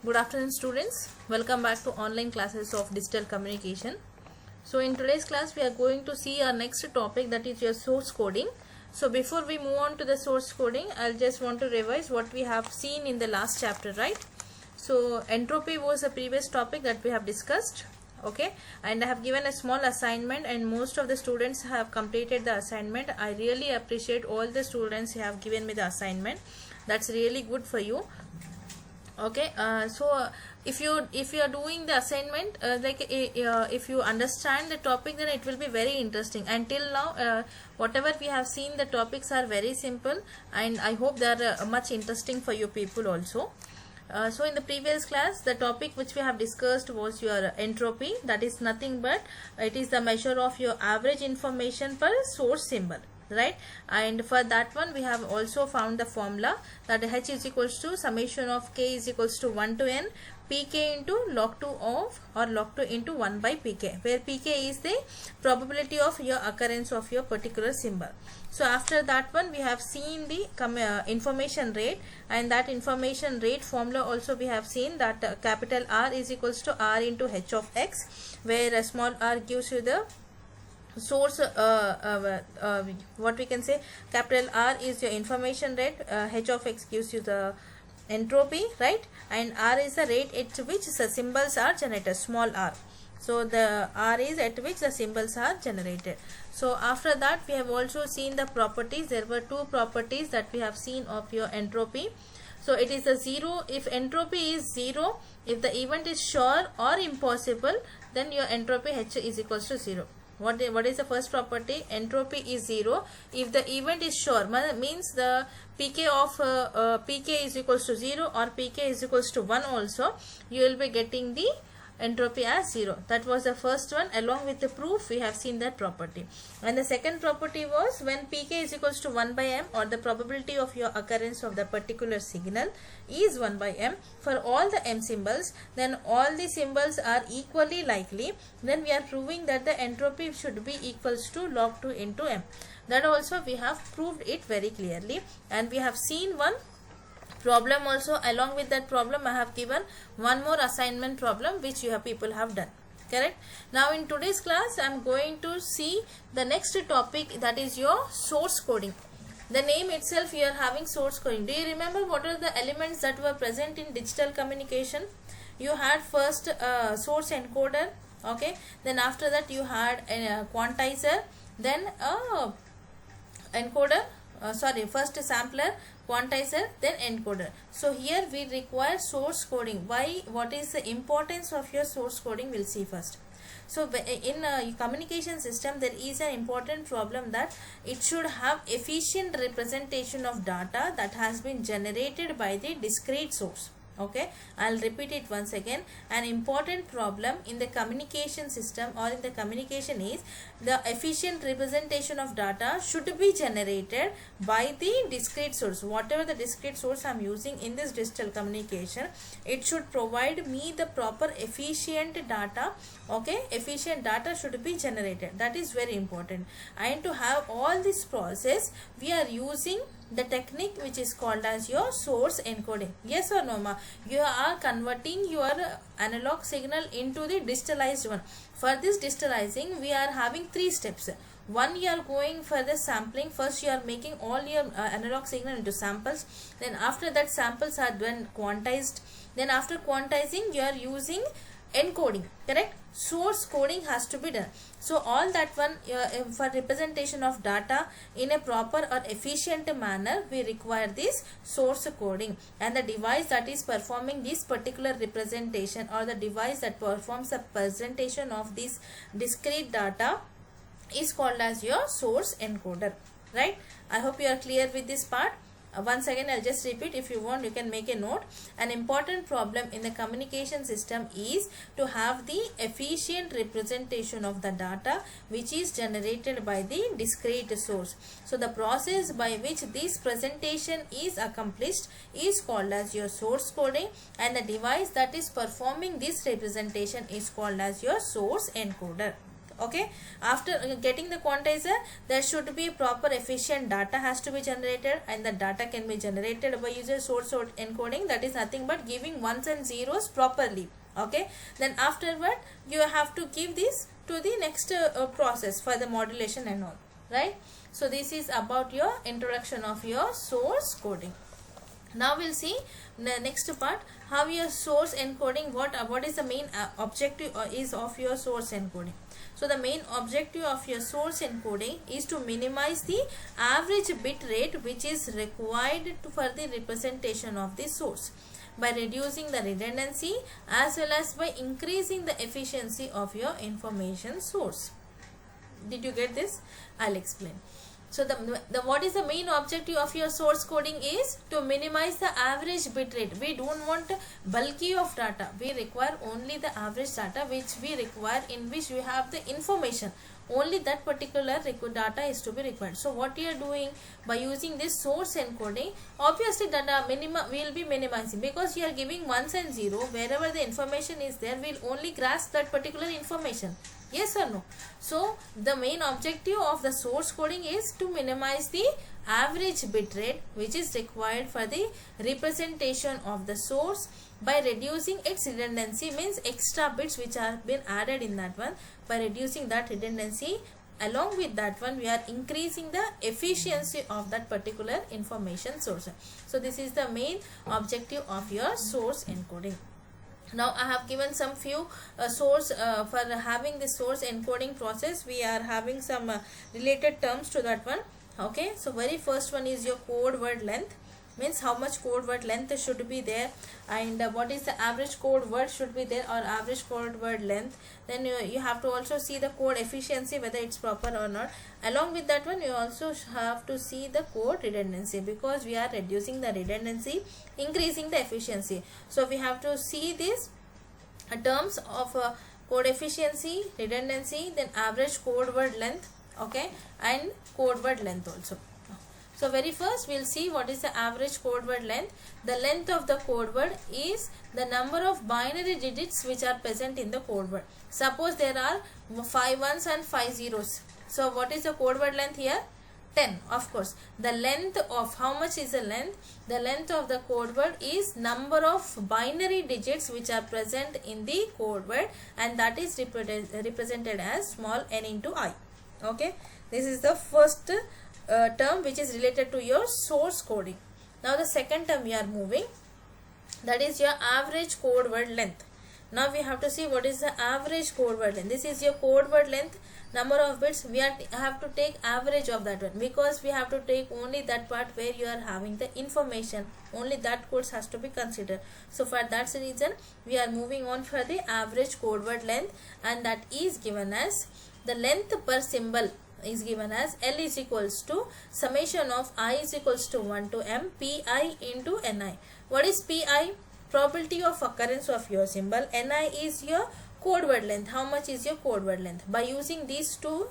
Good afternoon, students. Welcome back to online classes of digital communication. So in today's class we are going to see our next topic, that is your source coding. So before we move on to the source coding, I'll just want to revise what we have seen in the last chapter, right? So entropy was the previous topic that we have discussed. Okay, and I have given a small assignment and most of the students have completed the assignment. I really appreciate all the students who have given me the assignment. That's really good for you. Okay, if you are doing the assignment, if you understand the topic, then it will be very interesting. Until now, whatever we have seen, the topics are very simple, and I hope they are much interesting for you people also. So in the previous class, the topic which we have discussed was your entropy. That is nothing but it is the measure of your average information per source symbol, right? And for that one we have also found the formula, that H is equals to summation of k is equals to 1 to n pk into log 2 of, or log 2 into 1 by pk, where pk is the probability of your occurrence of your particular symbol. So after that one we have seen the information rate, and that information rate formula also we have seen that capital R is equals to R into H of x, where a small r gives you the source, what we can say, capital R is your information rate, H of x gives you the entropy, right? And R is the rate at which the symbols are generated, small r. So the R is at which the symbols are generated. So after that we have also seen the properties. There were two properties that we have seen of your entropy. So it is a zero. If entropy is zero, if the event is sure or impossible, then your entropy H is equals to 0. What is the first property? Entropy is 0 if the event is sure, means the pk of pk is equals to 0 or pk is equals to 1 also, you will be getting the entropy as 0. That was the first one. Along with the proof we have seen that property. And the second property was when pk is equals to 1 by m, or the probability of your occurrence of the particular signal is 1 by m for all the m symbols, then all the symbols are equally likely, then we are proving that the entropy should be equals to log 2 into m. That also we have proved it very clearly, and we have seen one problem also. Along with that problem I have given one more assignment problem which you people have done, correct? Now in today's class I am going to see the next topic, that is your source coding. The name itself, you are having source coding. Do you remember what are the elements that were present in digital communication? You had first source encoder, okay, then after that you had a quantizer, then encoder, first sampler, quantizer, then encoder. So here we require source coding. Why? What is the importance of your source coding? We'll see first. So in a communication system there is an important problem that it should have efficient representation of data that has been generated by the discrete source. Okay, I'll repeat it once again. An important problem in the communication system or in the communication is the efficient representation of data should be generated by the discrete source. Whatever the discrete source I'm using in this digital communication, it should provide me the proper efficient data. Okay, efficient data should be generated. That is very important. And to have all this process, we are using the technique which is called as your source encoding. Yes or no, ma? You are converting your analog signal into the digitalized one. For this digitalizing we are having 3 steps. One, you are going for the sampling. First you are making all your analog signal into samples, then after that samples are then quantized, then after quantizing you are using encoding, correct? Source coding has to be done. So all that one for representation of data in a proper or efficient manner, we require this source coding, and the device that is performing this particular representation, or the device that performs the presentation of this discrete data, is called as your source encoder, right? I hope you are clear with this part. Once again I'll just repeat. If you want you can make a note. An important problem in the communication system is to have the efficient representation of the data which is generated by the discrete source. So the process by which this presentation is accomplished is called as your source coding, and the device that is performing this representation is called as your source encoder. Okay, after getting the quantizer, there should be proper efficient data has to be generated, and the data can be generated by using source encoding, that is nothing but giving ones and zeros properly. Okay, then afterward you have to give this to the next process for the modulation and all, right? So this is about your introduction of your source coding. Now we'll see the next part, how your source encoding, what is the main objective is of your source encoding. So the main objective of your source encoding is to minimize the average bit rate which is required for the representation of the source, by reducing the redundancy as well as by increasing the efficiency of your information source. Did you get this? I'll explain. So the what is the main objective of your source coding is to minimize the average bit rate. We don't want bulky of data. We require only the average data which we require, in which we have the information. Only that particular data is to be required. So what you are doing by using this source encoding, obviously data will be minimizing, because you are giving ones and zero. Wherever the information is there, we'll only grasp that particular information. Yes or no? So the main objective of the source coding is to minimize the average bit rate which is required for the representation of the source, by reducing its redundancy, means extra bits which are been added in that one. By reducing that redundancy, along with that one, we are increasing the efficiency of that particular information source. So this is the main objective of your source encoding. Now I have given some few source for having the source encoding process. We are having some related terms to that one. Okay, so very first one is your code word length, means how much code word length should be there, and what is the average code word should be there, or average code word length. Then you have to also see the code efficiency, whether it's proper or not. Along with that one, you also have to see the code redundancy, because we are reducing the redundancy, increasing the efficiency. So we have to see these terms of code efficiency, redundancy, then average code word length, okay, and code word length also. So very first we'll see what is the average code word length. The length of the code word is the number of binary digits which are present in the code word. Suppose there are 5 ones and 5 zeros. So what is the code word length here? 10. Of course, the length of, how much is the length? The length of the code word is number of binary digits which are present in the code word, and that is represented as small n into I. Okay, this is the first term which is related to your source coding. Now the second term we are moving, that is your average code word length. Now we have to see what is the average code word length. This is your code word length, number of bits. We have to take average of that one, because we have to take only that part where you are having the information. Only that codes has to be considered. So for that reason we are moving on for the average code word length, and that is given as the length per symbol is given as L is equals to summation of I is equals to 1 to M Pi into Ni. What is Pi? Probability of occurrence of your symbol. Ni is your code word length. How much is your code word length? By using these two,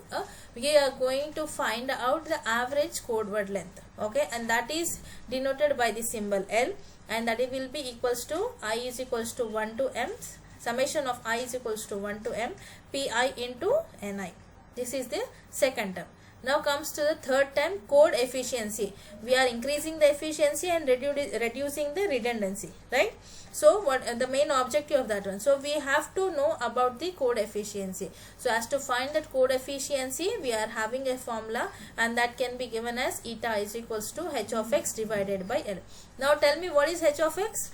we are going to find out the average code word length. Okay, and that is denoted by the symbol L, and that it will be equals to I is equals to 1 to M. Summation of I is equals to 1 to M Pi into Ni. This is the second term. Now comes to the third term, code efficiency. We are increasing the efficiency and reducing the redundancy, right? So what the main objective of that one? So we have to know about the code efficiency. So as to find that code efficiency, we are having a formula, and that can be given as eta is equals to h of x divided by L. Now tell me, what is h of x?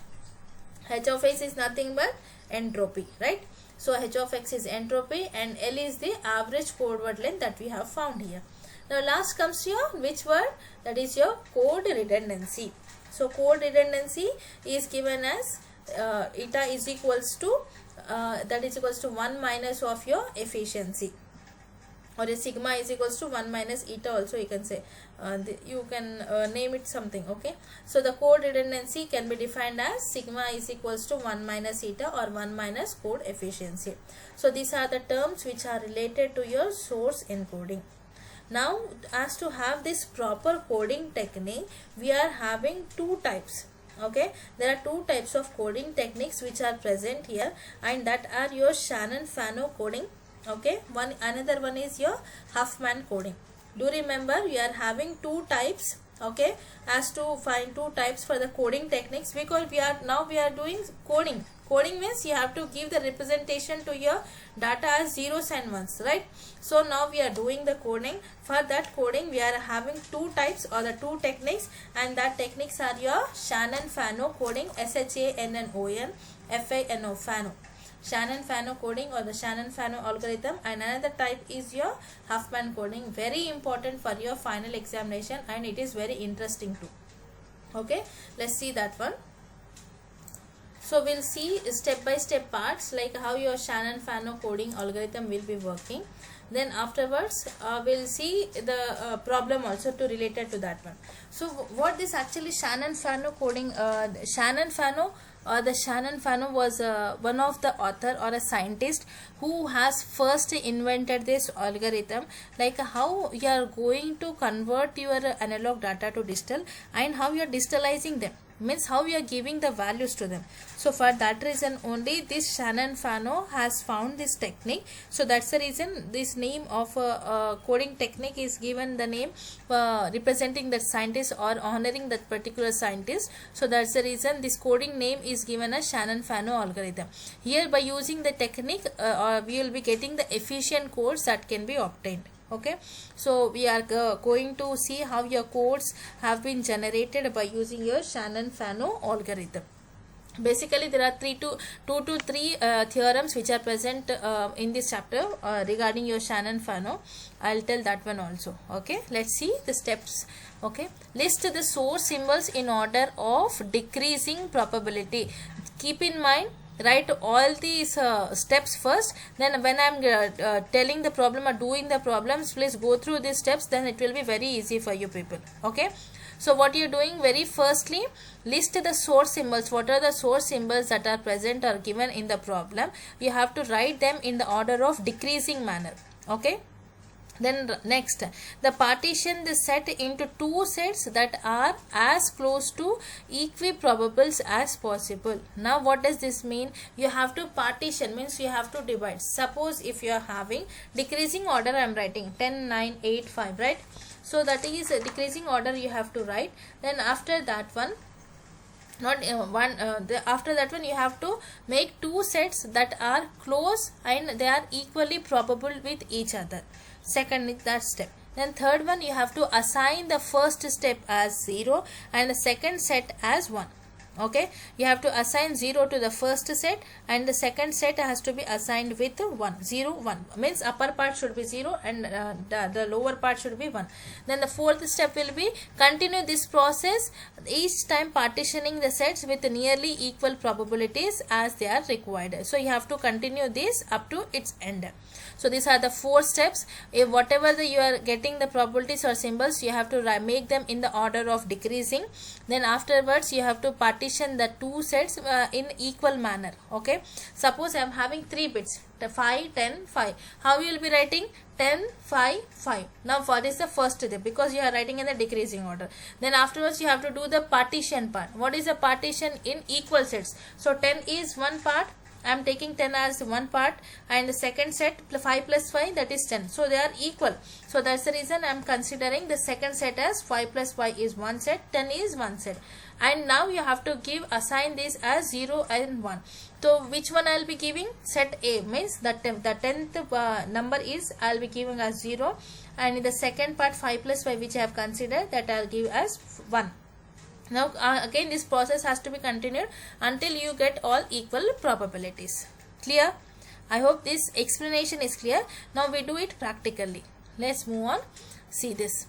H of x is nothing but entropy, right? So h of x is entropy, and L is the average code word length that we have found here. Now last comes your which word? That is your code redundancy. So code redundancy is given as eta is equals to that is equals to 1 minus of your efficiency, or a sigma is equals to 1 minus eta also you can say. You can name it something. Okay, so the code redundancy can be defined as sigma is equals to 1 minus eta or 1 minus code efficiency. So these are the terms which are related to your source encoding. Now as to have this proper coding technique, we are having two types. Okay, there are two types of coding techniques which are present here, and that are your Shannon-Fano coding Okay, another one is your Huffman coding. Do remember we are having two types. Okay, as to find two types for the coding techniques, because we are doing coding. Coding means you have to give the representation to your data as zeros and ones, right? So now we are doing the coding. For that coding we are having two types or the two techniques, and that techniques are your Shannon-Fano coding, Shannon Fano, Fano. Shannon-Fano coding or the Shannon-Fano algorithm, and another type is your Huffman coding. Very important for your final examination, and it is very interesting too. Okay, let's see that one. So we'll see step by step parts like how your Shannon-Fano coding algorithm will be working. Then afterwards we'll see the problem also to related to that one. So what this actually Shannon-Fano coding, the Shannon-Fano was one of the author or a scientist who has first invented this algorithm, like how you are going to convert your analog data to digital and how you are digitalizing them, means how you are giving the values to them. So for that reason only this Shannon-Fano has found this technique. So that's the reason this name of coding technique is given the name representing that scientist or honoring that particular scientist. So that's the reason this coding name is given as Shannon-Fano algorithm. Here by using the technique we will be getting the efficient codes that can be obtained. Okay, so we are going to see how your codes have been generated by using your Shannon-Fano algorithm. Basically there are two to three theorems which are present in this chapter regarding your Shannon-Fano. I'll tell that one also. Okay, let's see the steps. Okay, list the source symbols in order of decreasing probability. Keep in mind, write all these steps first, then when I'm telling the problem or doing the problems, please go through these steps, then it will be very easy for you people. Okay, so what you're doing, very firstly list the source symbols. What are the source symbols that are present or given in the problem? You have to write them in the order of decreasing manner. Okay, then next, the partition the set into two sets that are as close to equiprobables as possible. Now what does this mean? You have to partition, means you have to divide. Suppose if you are having decreasing order, I am writing 10, 9, 8, 5, right? So that is a decreasing order you have to write. Then after that one, after that one you have to make two sets that are close and they are equally probable with each other. Second is that step. Then third one, you have to assign the first step as 0 and the second set as 1. Okay, you have to assign 0 to the first set and the second set has to be assigned with 1. 0, 1 means upper part should be 0 and the lower part should be 1. Then the fourth step will be continue this process, each time partitioning the sets with nearly equal probabilities as they are required. So you have to continue this up to its end. So these are the 4 steps. If whatever you are getting the probabilities or symbols, you have to make them in the order of decreasing. Then afterwards you have to partition the two sets in equal manner. Okay, suppose I am having 3 bits, 5, 10, 5. How you will be writing? 10, 5, 5. Now what is the first step? Because you are writing in the decreasing order. Then afterwards you have to do the partition part. What is the partition in equal sets? So 10 is one part, I am taking 10 as one part, and the second set 5 plus 5, that is 10. So they are equal. So that's the reason I am considering the second set as 5 plus 5 is one set, 10 is one set. And now you have to assign this as 0 and 1. So which one I will be giving? Set A, means the 10th number is I will be giving as 0, and in the second part 5 plus 5 which I have considered, that I will give as 1. Now again this process has to be continued until you get all equal probabilities. Clear? I hope this explanation is clear. Now we do it practically. Let's move on. See this.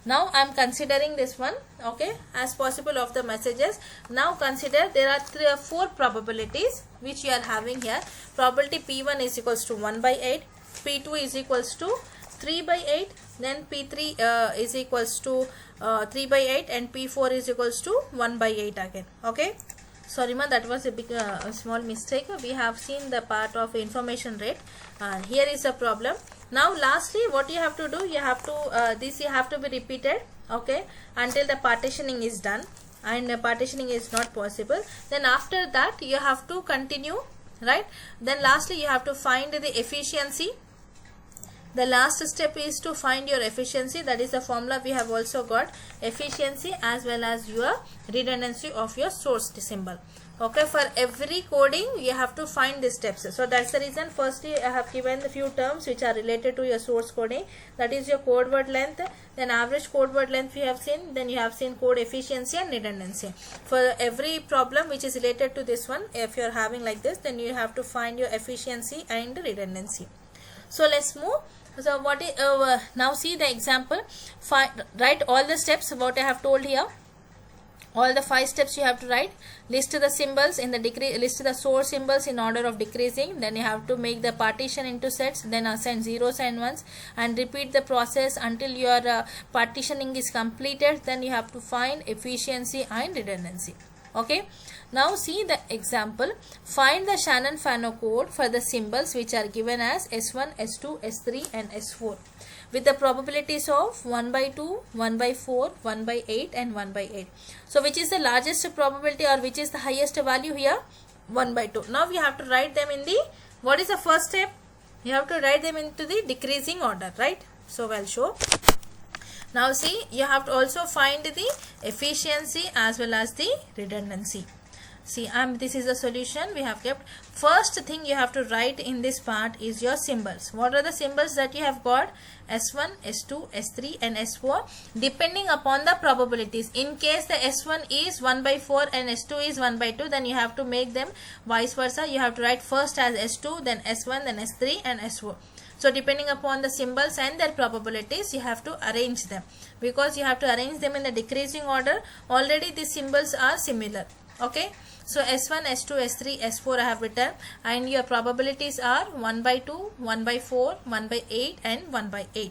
Now I am considering this one, okay, as possible of the messages. Now consider there are 3 or 4 probabilities which you are having here. Probability P1 is equals to 1 by 8, P2 is equals to 3 by 8, then P3 is equals to 3 by 8, and P4 is equals to 1 by 8 again. Okay, sorry ma, that was a big small mistake. We have seen the part of information rate, and here is a problem. Now lastly what you have to do, you have to this you have to be repeated, okay, until the partitioning is done, and partitioning is not possible. Then after that you have to continue, right? Then lastly you have to find the efficiency. The last step is to find your efficiency. That is the formula we have also got, efficiency as well as your redundancy of your source symbol. Okay, for every coding you have to find these steps. So that's the reason firstly I have given the few terms which are related to your source coding. That is your code word length, then average code word length we have seen, then you have seen code efficiency and redundancy. For every problem which is related to this one, if you are having like this, then you have to find your efficiency and redundancy. So let's move. So what is now see the example. Write all the steps what I have told here. All the 5 steps you have to write. List the symbols in the list the source symbols in order of decreasing. Then you have to make the partition into sets. Then assign zeros and ones, and repeat the process until your partitioning is completed. Then you have to find efficiency and redundancy. Okay. Now see the example. Find the Shannon-Fano code for the symbols which are given as S1, S2, S3 and S4 with the probabilities of 1 by 2, 1 by 4, 1 by 8 and 1 by 8. So which is the largest probability or which is the highest value here? 1 by 2. Now we have to write them in the, what is the first step? You have to write them into the decreasing order, right? So I'll show. Now see, you have to also find the efficiency as well as the redundancy. See, this is the solution we have kept. First thing you have to write in this part is your symbols. What are the symbols that you have got? S1, S2, S3 and S4 depending upon the probabilities. In case the S1 is 1 by 4 and S2 is 1 by 2, then you have to make them vice versa. You have to write first as S2, then S1, then S3 and S4. So depending upon the symbols and their probabilities, you have to arrange them. Because you have to arrange them in the decreasing order, already these symbols are similar. Okay. So S1, S2, S3, S4 I have written, and your probabilities are 1 by 2, 1 by 4, 1 by 8 and 1 by 8.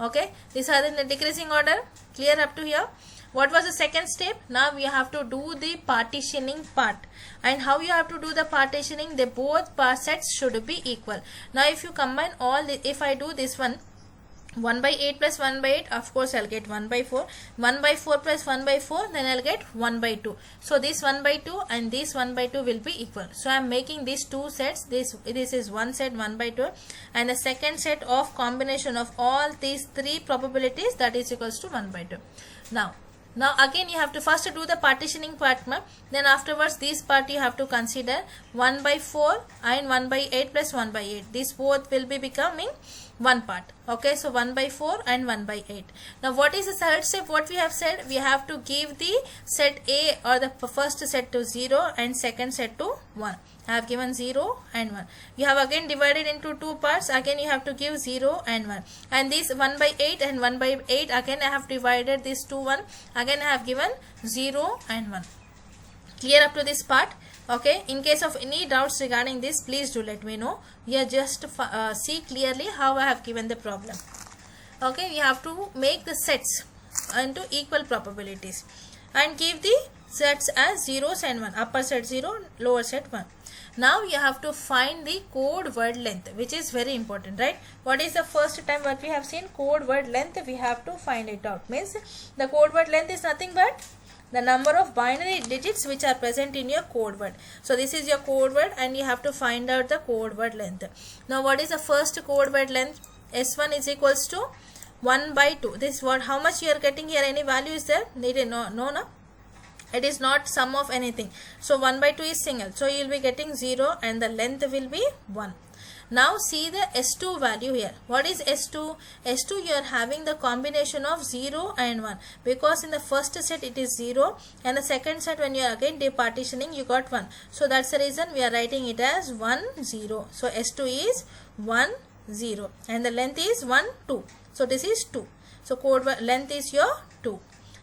Okay. These are in the decreasing order. Clear up to here? What was the second step? Now we have to do the partitioning part. And how you have to do the partitioning? The both sets should be equal. Now if you combine all if I do this one, 1 by 8 plus 1 by 8, of course I'll get 1 by 4. 1 by 4 plus 1 by 4, then I'll get 1 by 2. So this 1 by 2 and this 1 by 2 will be equal. So I'm making these two sets. This is one set 1 by 2 and the second set of combination of all these 3 probabilities, that is equals to 1 by 2. Now again you have to first do the partitioning part, then afterwards this part you have to consider 1 by 4 and 1 by 8 plus 1 by 8. These both will be becoming one part. Okay, so 1 by 4 and 1 by 8. Now what is the third step? What we have said, we have to give the set A or the first set to 0 and second set to 1. I have given 0 and 1. You have again divided into 2 parts. Again you have to give 0 and 1. And this 1 by 8 and 1 by 8, again I have divided this to 1. Again I have given 0 and 1. Clear up to this part? Okay. In case of any doubts regarding this, please do let me know. Here just see clearly how I have given the problem. Okay. We have to make the sets into equal probabilities and give the sets as zeros and 1. Upper set 0, lower set 1. Now you have to find the code word length, which is very important, right? What is the first time what we have seen? Code word length, we have to find it out. Means the code word length is nothing but the number of binary digits which are present in your code word. So this is your code word and you have to find out the code word length. Now what is the first code word length? S1 is equals to 1 by 2. This what, how much you are getting here? Any value is there? No. It is not sum of anything. So 1 by 2 is single. So you will be getting 0 and the length will be 1. Now see the S2 value here. What is S2? S2 you are having the combination of 0 and 1 because in the first set it is 0 and the second set when you are again departitioning you got 1. So that's the reason we are writing it as 1 0. So S2 is 1 0 and the length is 1 2. So this is 2. So code length is your 2.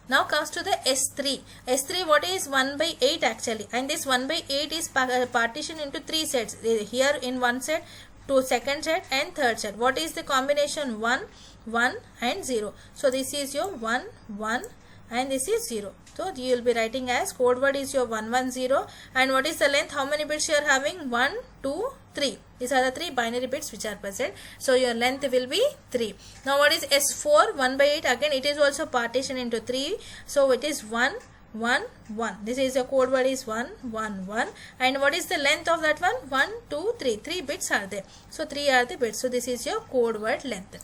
Now comes to the S3. S3 what is 1 by 8 actually, and this 1 by 8 is partitioned into 3 sets. Here in one set, to second set and third set. What is the combination? 1 1 and 0. So this is your 1 1 and this is 0. So you will be writing as code word is your 110 and what is the length? How many bits you are having? 1 2 3. These are the 3 binary bits which are present. So your length will be 3. Now what is S4? 1 by 8, again it is also partitioned into 3. So it is 1 1 1. This is your code word is 1 1 1. And what is the length of that one? 1 2 3. 3 bits are there. So 3 are the bits. So this is your code word length.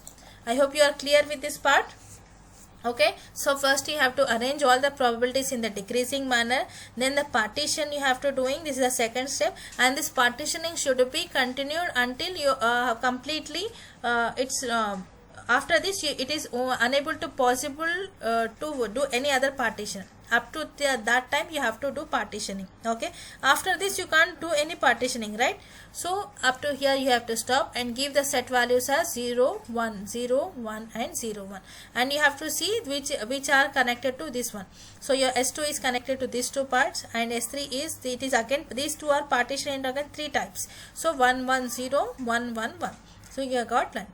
I hope you are clear with this part. Okay, so first you have to arrange all the probabilities in the decreasing manner, then the partition you have to doing. This is the second step, and this partitioning should be continued until you completely after this it is unable to possible to do any other partition. Up to that time you have to do partitioning. Okay, after this you can't do any partitioning, right? So up to here you have to stop and give the set values as 0 1 0 1 and 0 1, and you have to see which are connected to this one. So your S2 is connected to these two parts, and S3 is, it is again, these two are partitioned again 3 types. So 1 1 0 1 1 1. So you have got length.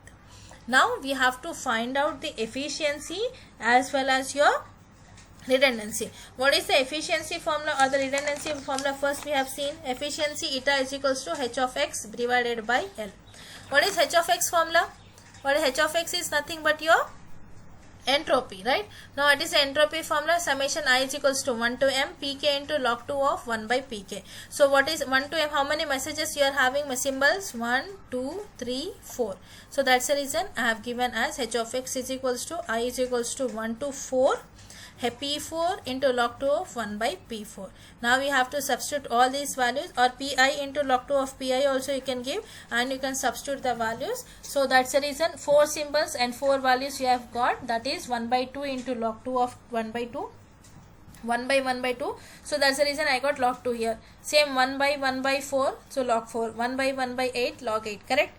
Now we have to find out the efficiency as well as your redundancy. What is the efficiency formula or the redundancy formula? First we have seen efficiency eta is equals to h of x divided by L. What is h of x formula? What is h of x is nothing but your entropy, right? Now it is the entropy formula, summation I is equals to 1 to m pk into log 2 of 1 by pk. So what is 1 to m? How many messages you are having? Symbols 1 2 3 4. So that's the reason I have given as h of x is equals to I is equals to 1 to 4 P4 into log 2 of 1 by P4. Now we have to substitute all these values, or Pi into log 2 of Pi also you can give, and you can substitute the values. So that's the reason 4 symbols and 4 values you have got, that is 1 by 2 into log 2 of 1 by 2. 1 by 1 by 2. So that's the reason I got log 2 here. Same 1 by 1 by 4. So log 4. 1 by 1 by 8 log 8. Correct?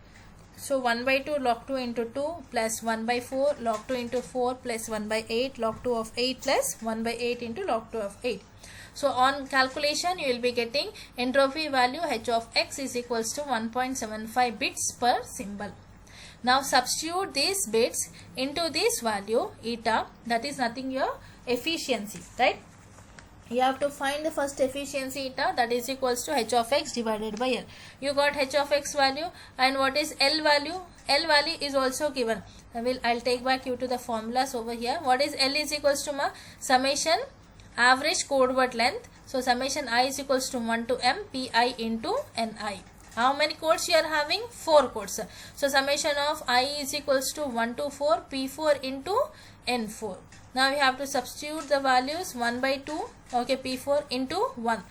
So 1 by 2 log 2 into 2 plus 1 by 4 log 2 into 4 plus 1 by 8 log 2 of 8 plus 1 by 8 into log 2 of 8. So on calculation you will be getting entropy value h of x is equals to 1.75 bits per symbol. Now substitute these bits into this value eta, that is nothing your efficiency, right? You have to find the first efficiency eta, that is equals to h of x divided by L. You got h of x value, and what is L value? L value is also given. I'll take back you to the formulas over here. What is L is equals to summation average code word length. So summation I is equals to 1 to m pi into ni. How many codes you are having? 4 codes. So summation of I is equals to 1 to 4 P4 into N4. Now we have to substitute the values 1 by 2, okay, P4 into 1.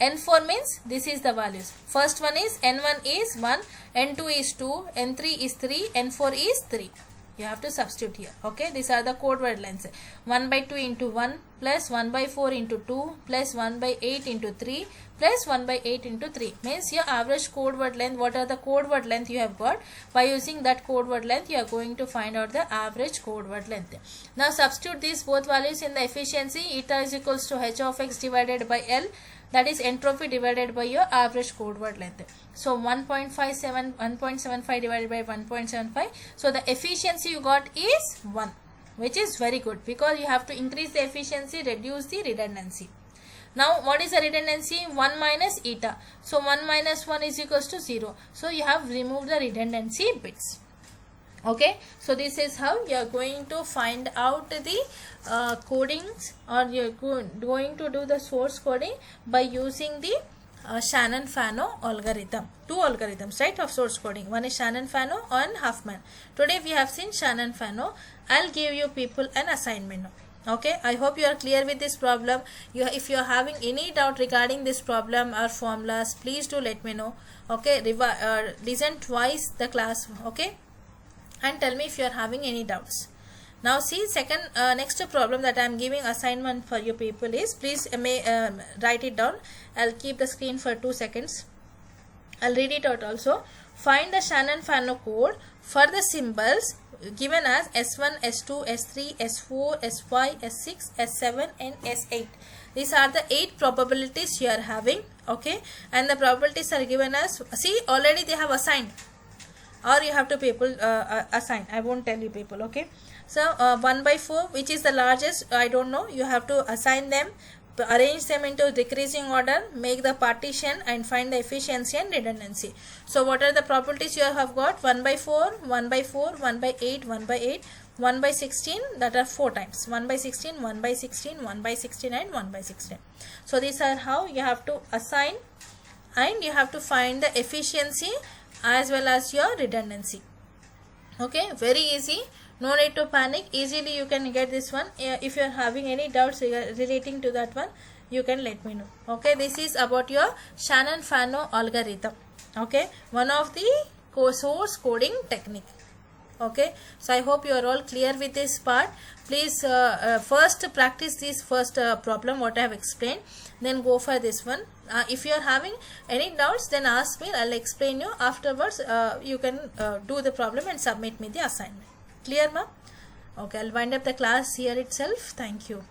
N4 means this is the values. First one is N1 is 1, N2 is 2, N3 is 3, N4 is 3. You have to substitute here. Okay, these are the code word lengths. 1 by 2 into 1 plus 1 by 4 into 2 plus 1 by 8 into 3 plus 1 by 8 into 3 means your average code word length. What are the code word length you have got? By using that code word length you are going to find out the average code word length. Now substitute these both values in the efficiency. Eta is equals to h of x divided by L, that is entropy divided by your average code word length. So 1.75 divided by 1.75. So the efficiency you got is 1, which is very good because you have to increase the efficiency, reduce the redundancy. Now what is the redundancy? 1 minus eta. So 1 minus 1 is equals to 0. So you have removed the redundancy bits. Okay, so this is how you are going to find out the codings, or you are going to do the source coding by using the Shannon-Fano algorithm. 2 algorithms, right, of source coding. One is Shannon-Fano and Huffman. Today we have seen Shannon-Fano. I'll give you people an assignment now. Okay, I hope you are clear with this problem. If you are having any doubt regarding this problem or formulas, please do let me know. Okay, listen twice the class. Okay, and tell me if you are having any doubts. Now see, next problem that I am giving assignment for you people is, please write it down. I'll keep the screen for 2 seconds. I'll read it out also. Find the Shannon-Fano code for the symbols given as S1, S2, S3, S4, S5, S6, S7 and S8. These are the 8 probabilities you are having. Okay, and the probabilities are given as, see, already they have assigned, or you have to people assign. I won't tell you people. Okay, so 1 by 4, which is the largest, I don't know. You have to assign them, arrange them into decreasing order, make the partition and find the efficiency and redundancy. So what are the probabilities you have got? 1 by 4, 1 by 4, 1 by 8, 1 by 8, 1 by 16, that are 4 times, 1 by 16, 1 by 16, 1 by 16 and 1 by 16. So these are how you have to assign, and you have to find the efficiency as well as your redundancy. Okay, very easy, no need to panic, easily you can get this one. If you are having any doubts relating to that one, you can let me know. Okay, this is about your Shannon-Fano algorithm. Okay, one of the source coding technique. Okay, so I hope you are all clear with this part. Please first practice this first problem what I have explained, then go for this one. If you are having any doubts, then ask me, I'll explain you. Afterwards you can do the problem and submit me the assignment. Clear, ma'am? Okay, I'll wind up the class here itself. Thank you.